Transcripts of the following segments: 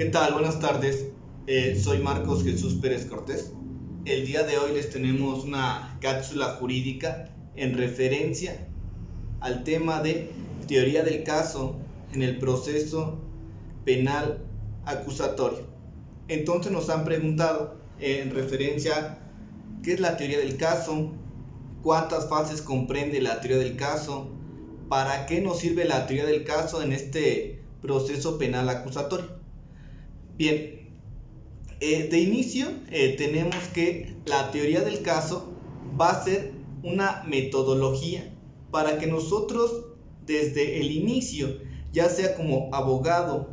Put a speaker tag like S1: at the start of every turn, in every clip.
S1: ¿Qué tal? Buenas tardes. Soy Marcos Jesús Pérez Cortés. El día de hoy les tenemos una cápsula jurídica en referencia al tema de teoría del caso en el proceso penal acusatorio. Entonces nos han preguntado en referencia a qué es la teoría del caso, cuántas fases comprende la teoría del caso, para qué nos sirve la teoría del caso en este proceso penal acusatorio. Bien, de inicio tenemos que la teoría del caso va a ser una metodología para que nosotros desde el inicio, ya sea como abogado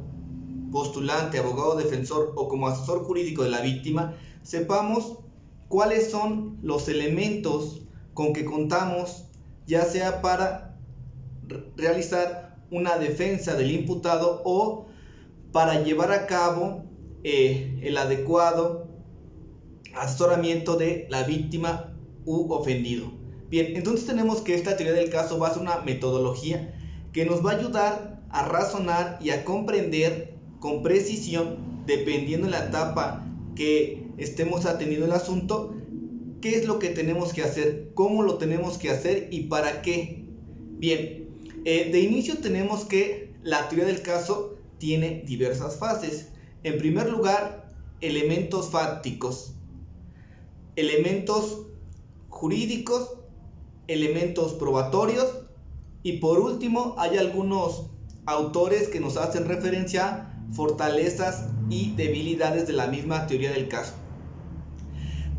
S1: postulante, abogado defensor o como asesor jurídico de la víctima, sepamos cuáles son los elementos con que contamos, ya sea para realizar una defensa del imputado o para llevar a cabo el adecuado asesoramiento de la víctima u ofendido. Bien, entonces tenemos que esta teoría del caso va a ser una metodología que nos va a ayudar a razonar y a comprender con precisión, dependiendo de la etapa que estemos atendiendo el asunto, qué es lo que tenemos que hacer, cómo lo tenemos que hacer y para qué. Bien, de inicio tenemos que la teoría del caso tiene diversas fases. En primer lugar, elementos fácticos, elementos jurídicos, elementos probatorios y por último hay algunos autores que nos hacen referencia a fortalezas y debilidades de la misma teoría del caso.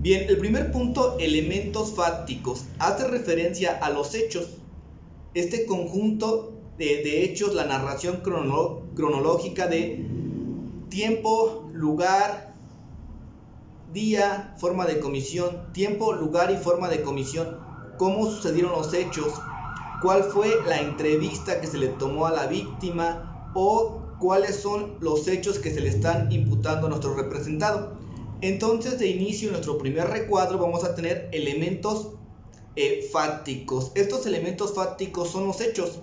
S1: Bien, el primer punto, elementos fácticos, hace referencia a los hechos. Este conjunto de hechos, la narración cronológica de tiempo, lugar, día, forma de comisión, tiempo, lugar y forma de comisión, cómo sucedieron los hechos, cuál fue la entrevista que se le tomó a la víctima o cuáles son los hechos que se le están imputando a nuestro representado. Entonces, de inicio, en nuestro primer recuadro vamos a tener elementos fácticos. Estos elementos fácticos son los hechos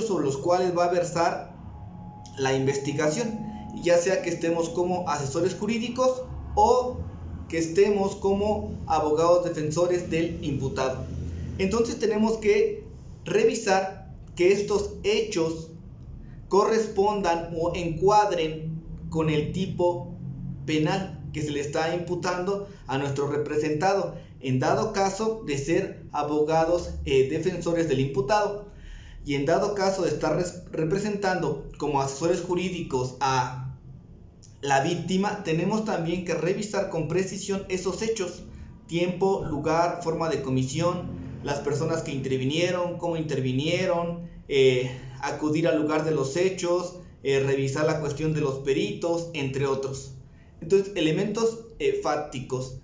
S1: sobre los cuales va a versar la investigación, ya sea que estemos como asesores jurídicos o que estemos como abogados defensores del imputado. Entonces tenemos que revisar que estos hechos correspondan o encuadren con el tipo penal que se le está imputando a nuestro representado, en dado caso de ser abogados defensores del imputado. Y en dado caso de estar representando como asesores jurídicos a la víctima, tenemos también que revisar con precisión esos hechos, tiempo, lugar, forma de comisión, las personas que intervinieron, cómo intervinieron, acudir al lugar de los hechos, revisar la cuestión de los peritos, entre otros. Entonces, elementos fácticos.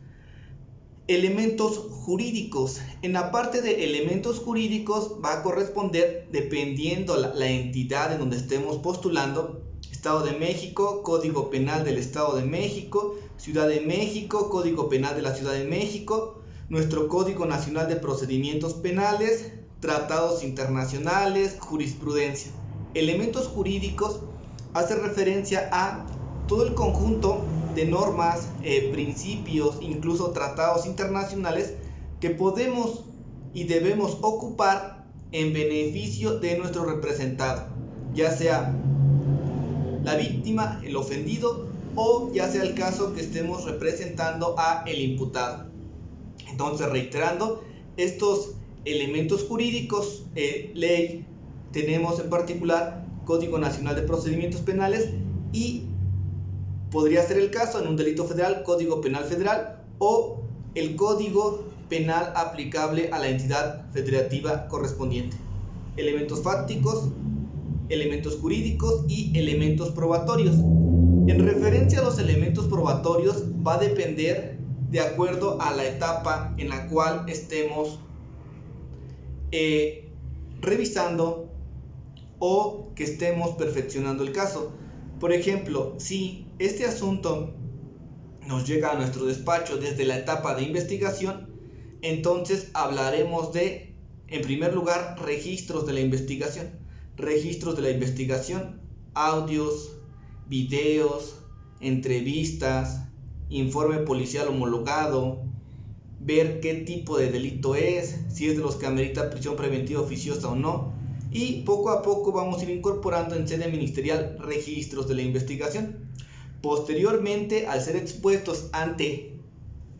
S1: Elementos jurídicos. En la parte de elementos jurídicos va a corresponder, dependiendo la entidad en donde estemos postulando, Estado de México, Código Penal del Estado de México, Ciudad de México, Código Penal de la Ciudad de México, nuestro Código Nacional de Procedimientos Penales, tratados internacionales, jurisprudencia. Elementos jurídicos hace referencia a todo el conjunto de normas, principios, incluso tratados internacionales que podemos y debemos ocupar en beneficio de nuestro representado, ya sea la víctima, el ofendido o ya sea el caso que estemos representando a el imputado. Entonces, reiterando, estos elementos jurídicos, ley, tenemos en particular Código Nacional de Procedimientos Penales y podría ser el caso en un delito federal, Código Penal Federal o el Código Penal aplicable a la entidad federativa correspondiente. Elementos fácticos, elementos jurídicos y elementos probatorios. En referencia a los elementos probatorios va a depender de acuerdo a la etapa en la cual estemos revisando o que estemos perfeccionando el caso. Por ejemplo, si este asunto nos llega a nuestro despacho desde la etapa de investigación, entonces hablaremos de, en primer lugar, registros de la investigación, audios, videos, entrevistas, informe policial homologado, ver qué tipo de delito es, si es de los que amerita prisión preventiva oficiosa o no, y poco a poco vamos a ir incorporando en sede ministerial registros de la investigación. Posteriormente, al ser expuestos ante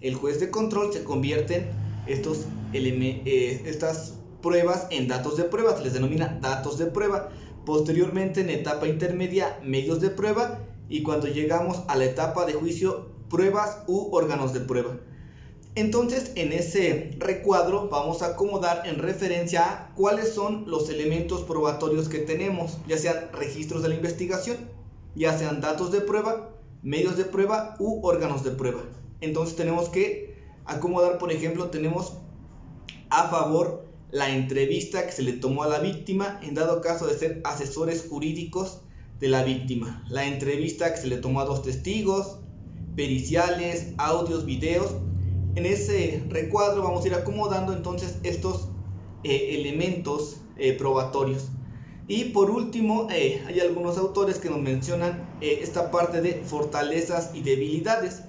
S1: el juez de control, se convierten estas pruebas en datos de prueba, se les denomina datos de prueba. Posteriormente, en etapa intermedia, medios de prueba, y cuando llegamos a la etapa de juicio, pruebas u órganos de prueba. Entonces, en ese recuadro vamos a acomodar en referencia a cuáles son los elementos probatorios que tenemos, ya sean registros de la investigación, ya sean datos de prueba, medios de prueba u órganos de prueba. Entonces tenemos que acomodar, por ejemplo, tenemos a favor la entrevista que se le tomó a la víctima en dado caso de ser asesores jurídicos de la víctima, la entrevista que se le tomó a 2 testigos, periciales, audios, videos. En ese recuadro vamos a ir acomodando entonces estos elementos probatorios. Y por último, hay algunos autores que nos mencionan esta parte de fortalezas y debilidades.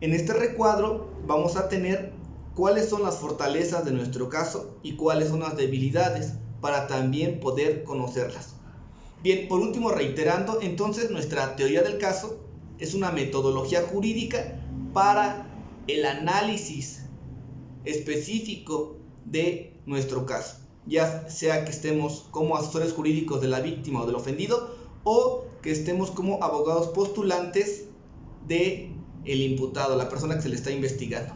S1: En este recuadro vamos a tener cuáles son las fortalezas de nuestro caso y cuáles son las debilidades para también poder conocerlas. Bien, por último, reiterando, entonces nuestra teoría del caso es una metodología jurídica para el análisis específico de nuestro caso, ya sea que estemos como asesores jurídicos de la víctima o del ofendido, o que estemos como abogados postulantes de el imputado, la persona que se le está investigando.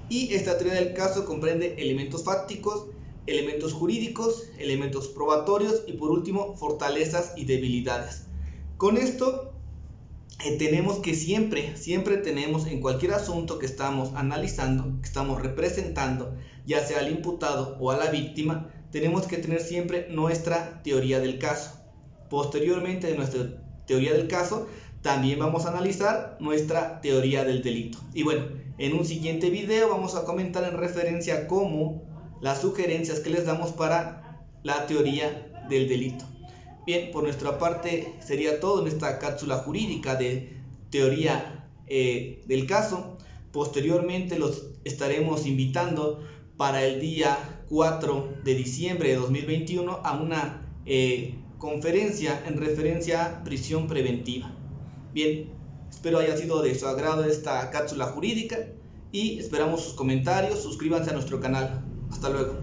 S1: Y esta teoría del caso comprende elementos fácticos, elementos jurídicos, elementos probatorios y por último fortalezas y debilidades. Con esto tenemos que siempre tenemos en cualquier asunto que estamos analizando, que estamos representando, ya sea al imputado o a la víctima, tenemos que tener siempre nuestra teoría del caso. Posteriormente de nuestra teoría del caso, también vamos a analizar nuestra teoría del delito. Y bueno, en un siguiente video vamos a comentar en referencia a cómo las sugerencias que les damos para la teoría del delito. Bien, por nuestra parte sería todo en esta cápsula jurídica de teoría del caso. Posteriormente los estaremos invitando para el día 4 de diciembre de 2021 a una conferencia en referencia a prisión preventiva. Bien, espero haya sido de su agrado esta cápsula jurídica y esperamos sus comentarios. Suscríbanse a nuestro canal. Hasta luego.